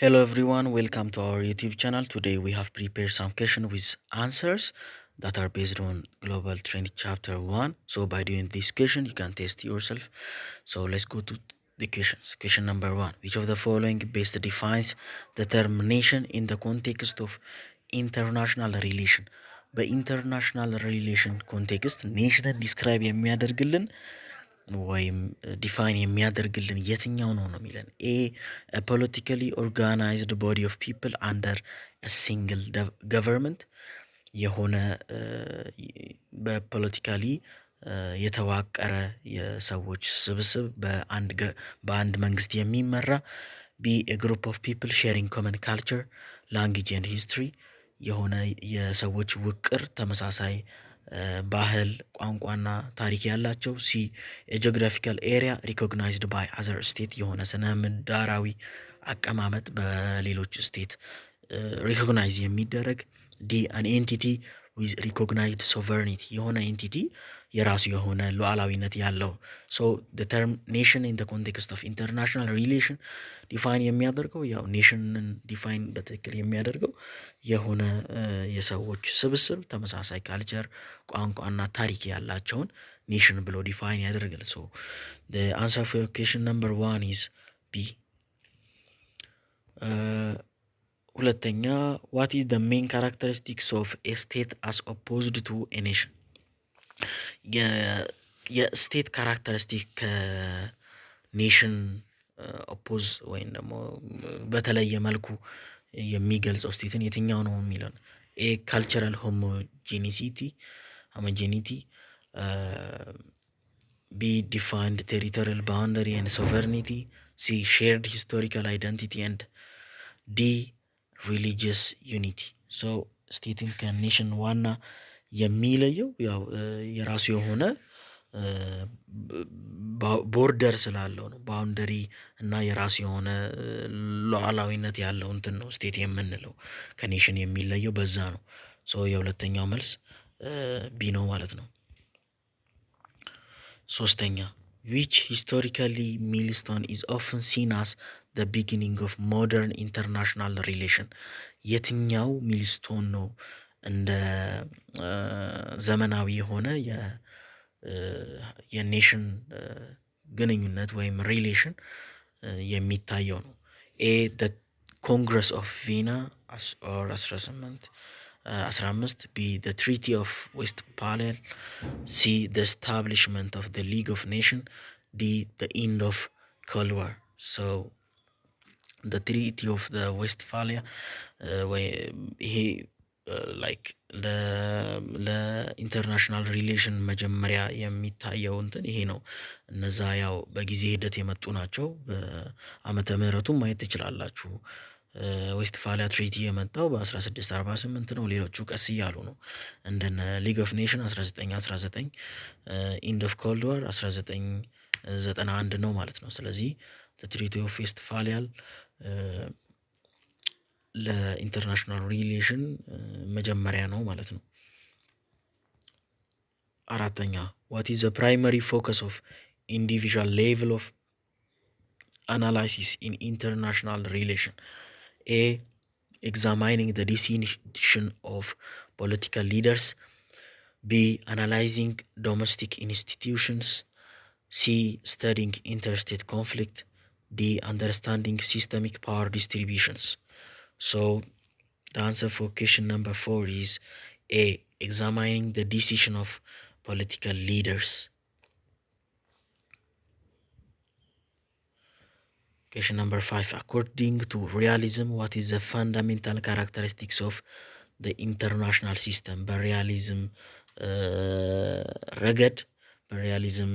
Hello everyone, welcome to our YouTube channel. Today we have prepared some questions with answers that are based on Global Trend Chapter 1. So by doing this question, you can test yourself. So let's go to the questions. Question number 1. Which of the following best defines the term nation in the context of international relation? በኢንተርናሽናል ሪሌሽን ኮንቴክስት ኔሽንን ዲስክራይብ የሚያደርግልን ወይም ዲፋይን የሚያደርግልን የትኛው ነው የሚለን? ኤ ፖለቲካሊ ኦርጋናይዝድ ቦዲ ኦፍ ፒፕል አንደር ሲንግል ገቨርንመንት የሆነ በፖለቲካሊ የተዋቀረ የሰዎች ስብስብ በአንድ መንግስት የሚመራ። ቢ ግሩፕ ኦፍ ፒፕል ሼሪንግ ኮመን ካልቸር ላንጉጅ ኤንድ ሂስትሪ የሆነ የሰዎች ውቅር ተመሳሳይ ባህል ቋንቋና ታሪክ ያላቸው። ሲ የጂኦግራፊካል ኤሪያ ሪኮግናይዝድ ባይ አዘር ስቴት የሆነ ስነ ምህዳራዊ አቀማመጥ በሌሎች ስቴት ሪኮግናይዝ የሚደረግ። ዲ አን ኤንቲቲ ዊዝ ሪኮግናይዝድ ሶቨርኒቲ የሆነ ኤንቲቲ የራሱ የሆነ ሉዓላዊነት ያለው። ሶ ዘ ተርም ኔሽን ኢን ዘ ኮንቴክስት ኦፍ ኢንተርናሽናል ሪሌሽን ዲፋይን የሚያደርገው ያው ኔሽንን ዲፋይን በትክክል የሚያደርገው የሆነ የሰዎች ስብስብ ተመሳሳይ ካልቸር ቋንቋና ታሪክ ያላቸውን ኔሽን ብሎ ዲፋይን ያደርጋል። ሶ the answer for question number 1 is B። ሁለተኛ what is the main characteristics of a state as opposed to a nation? የስቴት ካራክተሪስቲክ ከኔሽን ኦፖዝ ወይም ደግሞ በተለየ መልኩ የሚገልጸው ስቴትን የትኛው ነው የሚለን? ኤ ካልቸራል ሆሞጄኒቲ፣ ቢ ዲፋይንድ ቴሪቶሪያል ባውንደሪ ኤንድ ሶቨርኒቲ፣ ሲ ሼርድ ሂስቶሪካል አይደንቲቲ ኤንድ ዲ ሪሊጂየስ ዩኒቲ። ሶ ስቴትን ከኔሽን ዋና የሚለየው ያው የራሱ የሆነ ቦርደር ስላለው ነው። ባውንደሪ እና የራሱ የሆነ ሉዓላዊነት ያለው እንትን ነው ስቴት የምንለው። ከኔሽን የሚለየው በዛ ነው። ሶ የሁለተኛው መልስ ቢ ነው ማለት ነው። ሶስተኛ ዊች ሂስቶሪካሊ ሚልስቶን ኢዝ ኦፍን ሲን አስ ዘ ቢጊኒንግ ኦፍ ሞደርን ኢንተርናሽናል ሪሌሽን? የትኛው ሚልስቶን ነው እንደ ዘመናዊ የሆነ የኔሽን ግንኙነት ወይም ሪሌሽን የሚታየው ነው? ኤ ኮንግረስ ኦፍ ቪና ኦር 1815፣ ቢ ትሪቲ ኦፍ ዌስትፋሊያ፣ ሲ ስታብሊሽመንት ኦፍ ሊግ ኦፍ ኔሽን፣ ዲ ኢንድ ኦፍ ኮልድ ዋር። ሶ ትሪቲ ኦፍ ዌስትፋሊያ ይሄ ላይክ ለኢንተርናሽናል ሪሌሽን መጀመሪያ የሚታየው እንትን ይሄ ነው። እነዛ ያው በጊዜ ሂደት የመጡ ናቸው። በዓመተ ምህረቱም ማየት ትችላላችሁ። ዌስትፋሊያ ትሪቲ የመጣው በ1648 ነው። ሌሎቹ ቀስ እያሉ ነው። እንደነ ሊግ ኦፍ ኔሽን 1919፣ ኢንድ ኦፍ ኮልድ ዋር 1991 ነው ማለት ነው። ስለዚህ ትሪቲ ኦፍ ዌስትፋሊያል ለኢንተርናሽናል ሪሌሽን መጀመሪያ ነው ማለት ነው። አራተኛ ዋት ኢዝ ዘ ፕራይመሪ ፎከስ ኦፍ ኢንዲቪዥዋል ሌቭል ኦፍ አናላይሲስ ኢን ኢንተርናሽናል ሪሌሽን? ኤ ኤግዛማይኒንግ ዘ ዲሲሽን ኦፍ ፖለቲካል ሊደርስ፣ ቢ አናላይዚንግ ዶሜስቲክ ኢንስቲትዩሽንስ፣ ሲ ስተዲንግ ኢንተርስቴት ኮንፍሊክት፣ ዲ አንደርስታንዲንግ ሲስተሚክ ፓወር ዲስትሪቢዩሽንስ። So the answer for question number 4 is A, examining the decision of political leaders. Question number 5, according to realism, what is the fundamental characteristics of the international system? በሪያሊዝም ረገድ በሪያሊዝም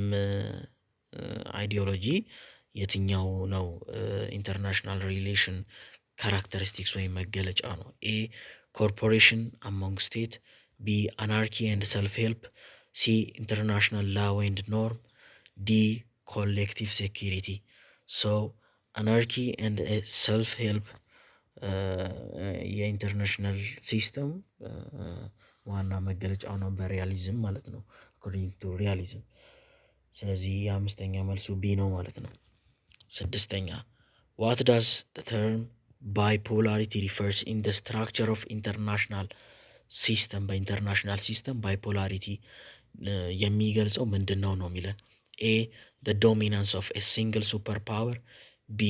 አይዲዮሎጂ የትኛው ነው ኢንተርናሽናል ሪሌሽን ካራክተሪስቲክስ ወይም መገለጫ ነው? ኤ ኮርፖሬሽን አሞንግ ስቴት፣ ቢ አናርኪ ኤንድ ሰልፍ ሄልፕ፣ ሲ ኢንተርናሽናል ላው ኤንድ ኖርም፣ ዲ ኮሌክቲቭ ሴኪሪቲ። ሶ አናርኪ ኤንድ ሰልፍ ሄልፕ የኢንተርናሽናል ሲስተም ዋና መገለጫው ነው በሪያሊዝም ማለት ነው፣ አኮርዲንግ ቱ ሪያሊዝም። ስለዚህ የአምስተኛ መልሱ ቢ ነው ማለት ነው። ስድስተኛ ዋት ዳዝ ተርም ባይፖላሪቲ ሪፈርስ ኢን ደ ስትራክቸር ኦፍ ኢንተርናሽናል ሲስተም። በኢንተርናሽናል ሲስተም ባይፖላሪቲ የሚገልጸው ምንድን ነው ነው የሚለን ኤ the dominance of a single superpower, B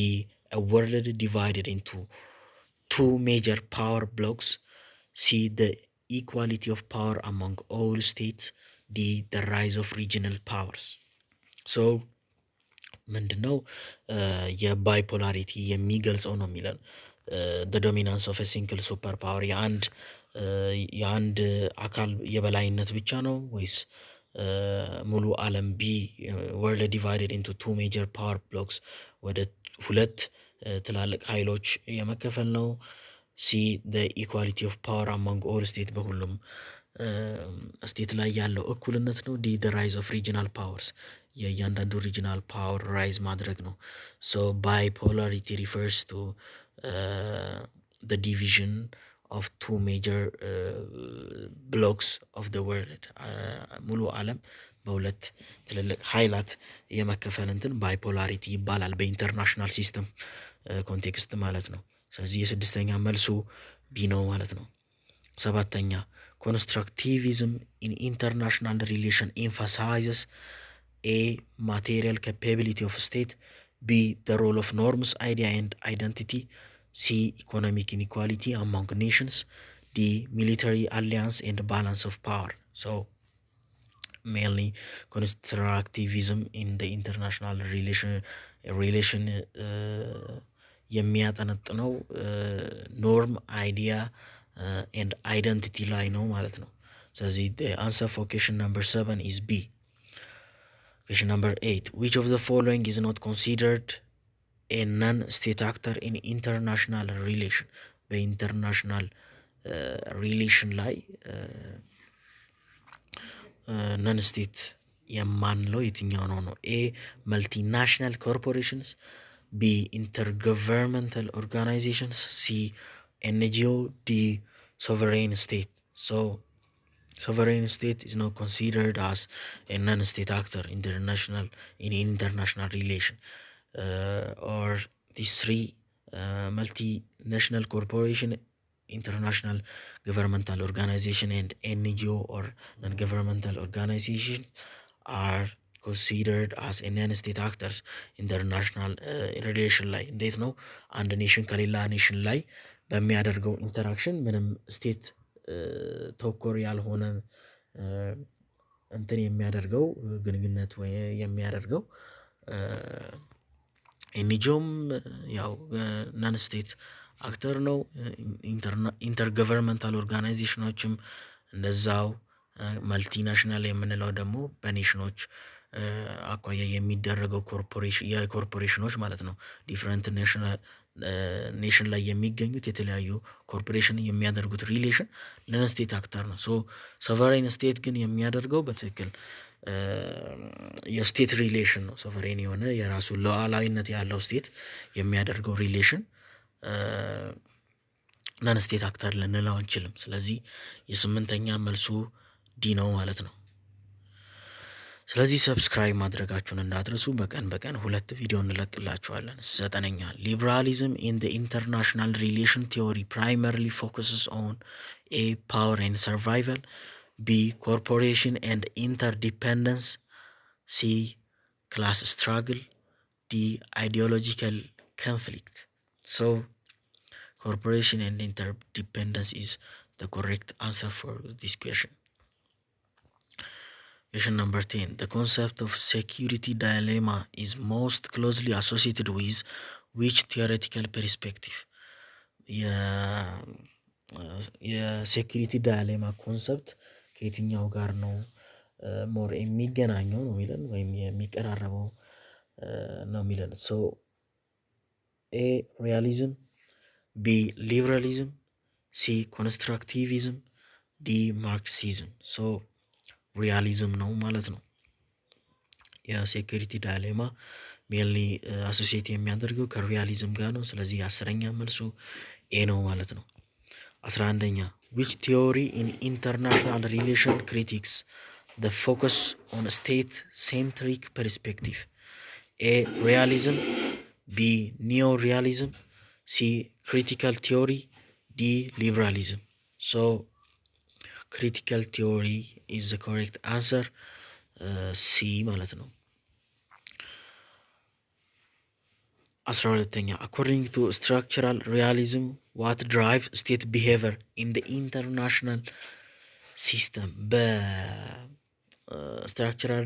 a world divided into two major power blocks, C the equality of power among all states, D the rise of regional powers. so ምንድነው የባይፖላሪቲ የሚገልጸው ነው የሚለን the dominance of a single superpower የአንድ አካል የበላይነት ብቻ ነው ወይስ ሙሉ ዓለም? ቢ ወርልድ ዲቫይድድ ኢንቱ ቱ ሜጀር ፓወር ብሎክስ ወደ ሁለት ትላልቅ ኃይሎች የመከፈል ነው። ሲ the equality of power among all state በሁሉም ስቴት ላይ ያለው እኩልነት ነው። ዲ the rise of regional powers የእያንዳንዱ ሪጂናል ፓወር ራይዝ ማድረግ ነው። ሶ ባይፖላሪቲ ሪፈርስ ቱ the division of two major blocks of the world ሙሉ ዓለም በሁለት ትልልቅ ኃይላት የመከፈል እንትን ባይፖላሪቲ ይባላል በኢንተርናሽናል ሲስተም ኮንቴክስት ማለት ነው። ስለዚህ የስድስተኛ መልሱ ቢ ነው ማለት ነው። ሰባተኛ ኮንስትራክቲቪዝም ኢን ኢንተርናሽናል ሪሌሽን ኤምፋሳይዘስ ኤ ማቴሪያል ካፓቢሊቲ ኦፍ ስቴት፣ ቢ the role of norms, idea and identity, C economic inequality among nations, D military alliance and balance of power. so mainly constructivism in the international relation የሚያጠነጥነው ኖርም አይዲያ ኤንድ አይደንቲቲ ላይ ነው ማለት ነው። ስለዚህ the answer for question number 7 is B. Question number 8 which of the following is not considered a non-state actor in international relation? በኢንተርናሽናል ሪሌሽን ላይ ነን ስቴት የማንለው የትኛው ነው ነው? ኤ መልቲናሽናል ኮርፖሬሽንስ፣ ቢ ኢንተርገቨርንመንታል ኦርጋናይዜሽንስ፣ ሲ ኤንጂኦ፣ ዲ ሶቨሬን ስቴት። ሶ sovereign state is not considered as a non-state actor in international relation, or these three multinational corporation, international governmental organization and NGO or non-governmental organization are considered as a non-state actors international relation ላይ እንዴት ነው አንድ ኔሽን ከሌላ ኔሽን ላይ በሚያደርገው ኢንተራክሽን ምንም ስቴት ተኮር ያልሆነ እንትን የሚያደርገው ግንኙነት ወይ የሚያደርገው ኤንጂኦም ያው ናን ስቴት አክተር ነው። ኢንተርገቨርንመንታል ኦርጋናይዜሽኖችም እንደዛው፣ መልቲናሽናል የምንለው ደግሞ በኔሽኖች አኳያ የሚደረገው የኮርፖሬሽኖች ማለት ነው። ዲፍረንት ኔሽን ላይ የሚገኙት የተለያዩ ኮርፖሬሽን የሚያደርጉት ሪሌሽን ነን ስቴት አክተር ነው። ሶ ሶቨሬን ስቴት ግን የሚያደርገው በትክክል የስቴት ሪሌሽን ነው። ሶቨሬን የሆነ የራሱ ሉዓላዊነት ያለው ስቴት የሚያደርገው ሪሌሽን ነን ስቴት አክተር ልንለው አንችልም። ስለዚህ የስምንተኛ መልሱ ዲ ነው ማለት ነው። ስለዚህ ሰብስክራይብ ማድረጋችሁን እንዳትረሱ። በቀን በቀን 2 ቪዲዮ እንለቅላችኋለን። ዘጠነኛ ሊበራሊዝም ኢን ዘ ኢንተርናሽናል ሪሌሽን ቲዮሪ ፕራይመሪሊ ፎከስስ ኦን ኤ ፓወር ኤንድ ሰርቫይቫል፣ ቢ ኮርፖሬሽን ኤንድ ኢንተርዲፔንደንስ፣ ሲ ክላስ ስትራግል፣ ዲ አይዲዮሎጂካል ኮንፍሊክት። ሶ corporation and interdependence is the correct answer for this question. Question number 10. The concept of security dilemma is most closely associated with which theoretical perspective? የሴኪሪቲ ዳይሌማ ኮንሰፕት ከየትኛው ጋር ነው ሞር የሚገናኘው ነው የሚለን ወይም የሚቀራረበው ነው የሚለን። ሶ ኤ ሪያሊዝም፣ ቢ ሊበራሊዝም፣ ሲ ኮንስትራክቲቪዝም፣ ዲ ማርክሲዝም። ሶ ሪያሊዝም ነው ማለት ነው። የሴኩሪቲ ዳይሌማ ሜንሊ አሶሲዬት የሚያደርገው ከሪያሊዝም ጋር ነው። ስለዚህ 10ኛ መልሱ ኤ ነው ማለት ነው። 11ኛ which theory in international relation critiques the focus on state centric perspective? A realism, B neo realism, C ክሪቲካል ቲዮሪ፣ ዲ ሊበራሊዝም። ሶ ክሪቲካል ቲዮሪ ኢዝ ዘ ኮሬክት አንሰር ሲ ማለት ነው። 12ኛ አኮርዲንግ ቱ ስትራክቸራል ሪያሊዝም ዋት ድራይቭ ስቴት ቢሄቨር ኢን ደ ኢንተርናሽናል ሲስተም። በስትራክቸራል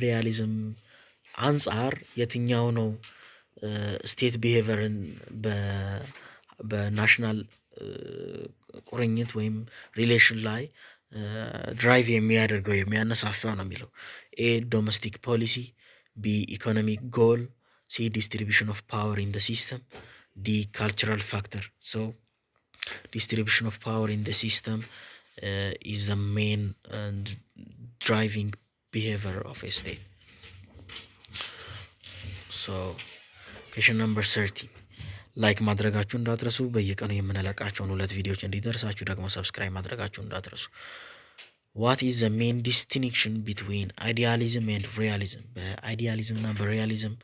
ሪያሊዝም አንጻር የትኛው ነው ስቴት ቢሄቨርን በናሽናል ቁርኝት ወይም ሪሌሽን ላይ ድራይቭ የሚያደርገው የሚያነሳሳ ነው የሚለው። ኤ ዶሜስቲክ ፖሊሲ፣ ቢ ኢኮኖሚክ ጎል፣ ሲ ዲስትሪቢሽን ኦፍ ፓወር ኢን ደ ሲስተም፣ ዲ ካልቸራል ፋክተር። ሶ ዲስትሪቢሽን ኦፍ ፓወር ኢን ደ ሲስተም ኢዝ ዘ ሜን ድራይቪንግ ቢሄቪየር ኦፍ ኤ ስቴት። ሶ ኩዌስችን ነምበር 13 ላይክ ማድረጋችሁ እንዳትረሱ። በየቀኑ የምንለቃቸውን 2 ቪዲዮዎች እንዲደርሳችሁ ደግሞ ሰብስክራይብ ማድረጋችሁ እንዳትረሱ። ዋት ኢዝ ዘ ሜን ዲስቲንክሽን ቢትዊን አይዲያሊዝም ኤንድ ሪያሊዝም? በአይዲያሊዝም እና በሪያሊዝም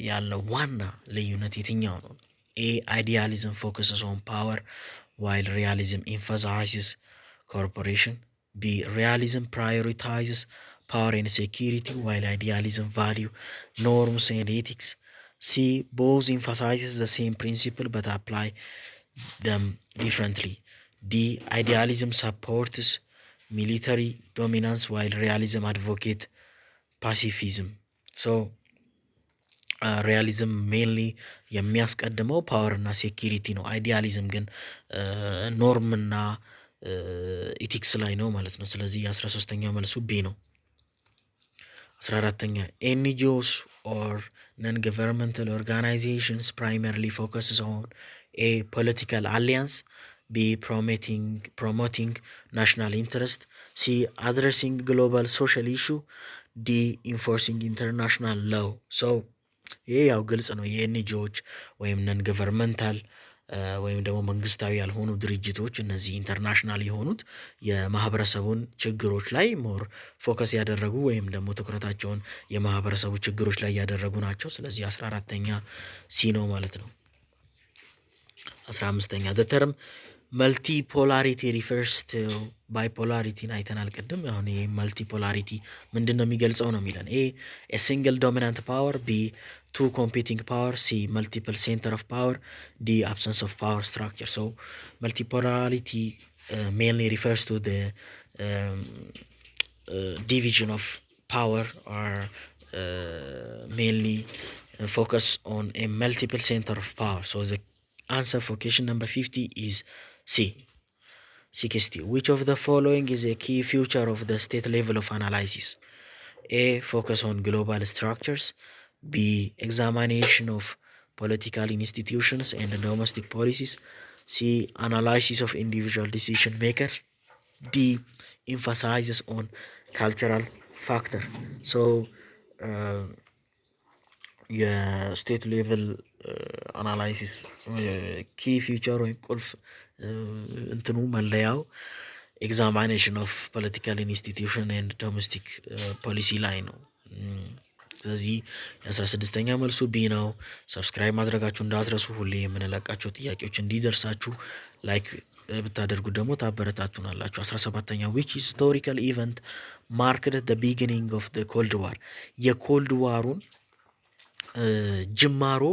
ያለው ዋና ልዩነት የትኛው ነው? ኤ አይዲያሊዝም ፎከስስ ኦን ፓወር ዋይል ሪያሊዝም ኤምፋሳይዝስ ኮርፖሬሽን፣ ቢ ሪያሊዝም ፕራዮሪታይዝስ ፓወር ኤንድ ሴኪሪቲ ዋይል አይዲያሊዝም ቫሊዩ ኖርምስ ኤንድ ኤቲክስ፣ ሲ both emphasizes the same principle but apply them differently, ዲ idealism supports military dominance while realism advocate pacifism. so ሪያሊዝም ሜንሊ የሚያስቀድመው ፓወር እና ሴኪሪቲ ነው። አይዲያሊዝም ግን ኖርም እና ኢቲክስ ላይ ነው ማለት ነው። ስለዚህ የ13ኛው መልሱ ቢ ነው። 14ኛ ኤንጂኦስ ኦር ነን ገቨርንመንታል ኦርጋናይዜሽንስ ፕራይመሪሊ ፎከስስ ኦን ኤ ፖለቲካል አሊያንስ፣ ቢ ፕሮሞቲንግ ናሽናል ኢንትረስት፣ ሲ አድረሲንግ ግሎባል ሶሻል ኢሹ፣ ዲ ኢንፎርሲንግ ኢንተርናሽናል ሎው። ሶ ይሄ ያው ግልጽ ነው። የኤንጂኦዎች ወይም ነን ገቨርንመንታል ወይም ደግሞ መንግስታዊ ያልሆኑ ድርጅቶች እነዚህ ኢንተርናሽናል የሆኑት የማህበረሰቡን ችግሮች ላይ ሞር ፎከስ ያደረጉ ወይም ደግሞ ትኩረታቸውን የማህበረሰቡ ችግሮች ላይ ያደረጉ ናቸው። ስለዚህ 14ኛ ሲ ነው ማለት ነው። 15ኛ the term multipolarity refers to bipolarity አይተናል ቅድም። አሁን ይሄ መልቲፖላሪቲ ምንድን ነው የሚገልጸው ነው የሚለን። ኤ ሲንግል ዶሚናንት ፓወር፣ ቢ two competing power, C multiple center of power, D absence of power structure. So multipolarity mainly refers to the division of power or mainly focus on a multiple center of power. So the answer for question number 50 is C. 60. Which of the following is a key feature of the state level of analysis? A focus on global structures, B examination of political institutions and domestic policies, C analysis of individual decision maker, D emphasizes on cultural factor. So የስቴት ሌቭል አናላይሲስ ኪ ፊውቸር ወይም ቁልፍ እንትኑ መለያው ኤግዛሚኔሽን ኦፍ ፖለቲካል ኢንስቲትዩሽን ኤንድ ዶሜስቲክ ፖሊሲ ላይ ነው። ስለዚህ የ16ኛ መልሱ ቢ ነው። ሰብስክራይብ ማድረጋችሁ እንዳትረሱ። ሁሌ የምንለቃቸው ጥያቄዎች እንዲደርሳችሁ ላይክ ብታደርጉ ደግሞ ታበረታቱናላችሁ። 17ኛ ዊች ሂስቶሪካል ኢቨንት ማርክድ ዘ ቢጊኒንግ ኦፍ ዘ ኮልድ ዋር? የኮልድ ዋሩን ጅማሮ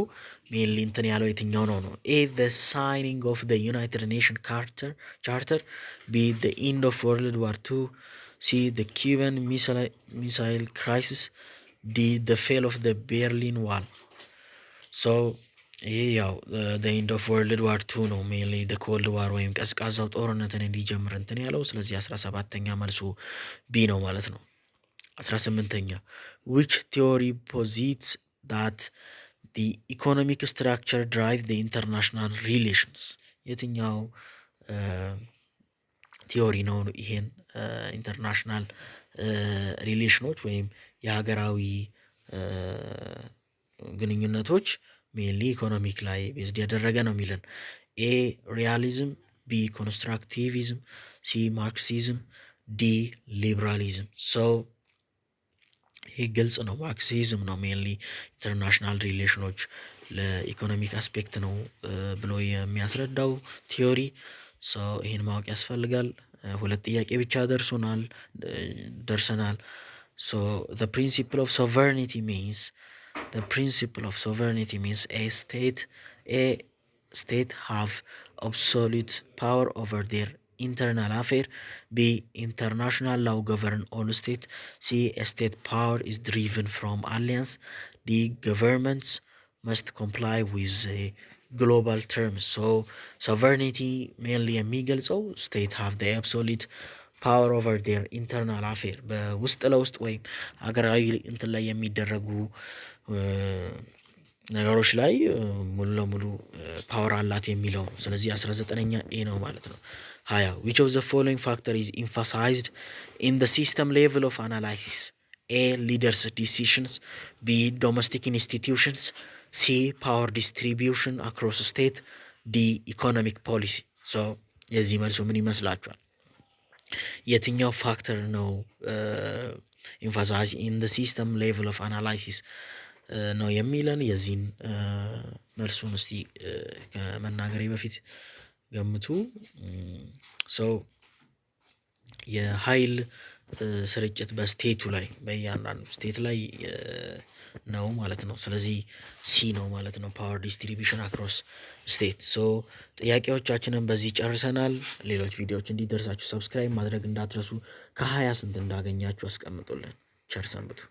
ሜንሊ እንትን ያለው የትኛው ነው ነው? ኤ ዘ ሳይኒንግ ኦፍ ዘ ዩናይትድ ኔሽን ቻርተር፣ ቢ ዘ ኢንድ ኦፍ ወርልድ ዋር 2፣ ሲ ዘ ኪውባን ሚሳይል ክራይሲስ፣ ዲ ዘ ፌል ኦፍ ዘ ቤርሊን ዋል። ሶ ይሄ ያው ዘ ኢንድ ኦፍ ወርልድ ዋር 2 ነው ሜንሊ ዘ ኮልድ ዋር ወይም ቀዝቃዛው ጦርነትን እንዲጀምር እንትን ያለው። ስለዚህ 17ኛ መልሱ ቢ ነው ማለት ነው። 18ኛ ዊች ቲዮሪ ፖዚትስ that the economic structure drive the international relations? የትኛው ቲዮሪ ነው ይሄን ኢንተርናሽናል ሪሌሽኖች ወይም የሀገራዊ ግንኙነቶች ሜንሊ ኢኮኖሚክ ላይ ቤዝድ ያደረገ ነው የሚለን? ኤ ሪያሊዝም፣ ቢ ኮንስትራክቲቪዝም፣ ሲ ማርክሲዝም፣ ዲ ሊበራሊዝም። ሶ ይህ ግልጽ ነው። ማርክሲዝም ነው ሜንሊ ኢንተርናሽናል ሪሌሽኖች ለኢኮኖሚክ አስፔክት ነው ብሎ የሚያስረዳው ቲዮሪ። ሶ ይሄን ማወቅ ያስፈልጋል። ሁለት ጥያቄ ብቻ ደርሰናል። ሶ the principle of sovereignty means a state have absolute power over their internal affair. B international law govern all state. C a state power is driven from alliance. D governments must comply with global terms. So sovereignty mainly የሚገልጸው state have the absolute power over their internal affair በውስጥ ለውስጥ ወይም ሀገራዊ እንትን ላይ የሚደረጉ ነገሮች ላይ ሙሉ ለሙሉ ፓወር አላት የሚለው ነው። ስለዚህ 19ኛ ኤ ነው ማለት ነው። 20 which of the following factor is emphasized in the system level of analysis? A leaders decisions, B domestic institutions, C power distribution across state, D economic policy. so የዚህ መልሱ ምን ይመስላችኋል? የትኛው ፋክተር ነው emphasize in the system level of analysis ነው የሚለን? የዚህን መልሱን እስቲ ከመናገሬ በፊት ገምቱ። ሰው የኃይል ስርጭት በስቴቱ ላይ በእያንዳንዱ ስቴት ላይ ነው ማለት ነው። ስለዚህ ሲ ነው ማለት ነው፣ ፓወር ዲስትሪቢዩሽን አክሮስ ስቴት። ሶ ጥያቄዎቻችንን በዚህ ጨርሰናል። ሌሎች ቪዲዮዎች እንዲደርሳችሁ ሰብስክራይብ ማድረግ እንዳትረሱ። ከ20 ስንት እንዳገኛችሁ አስቀምጡልን። ቸር ሰንብቱ።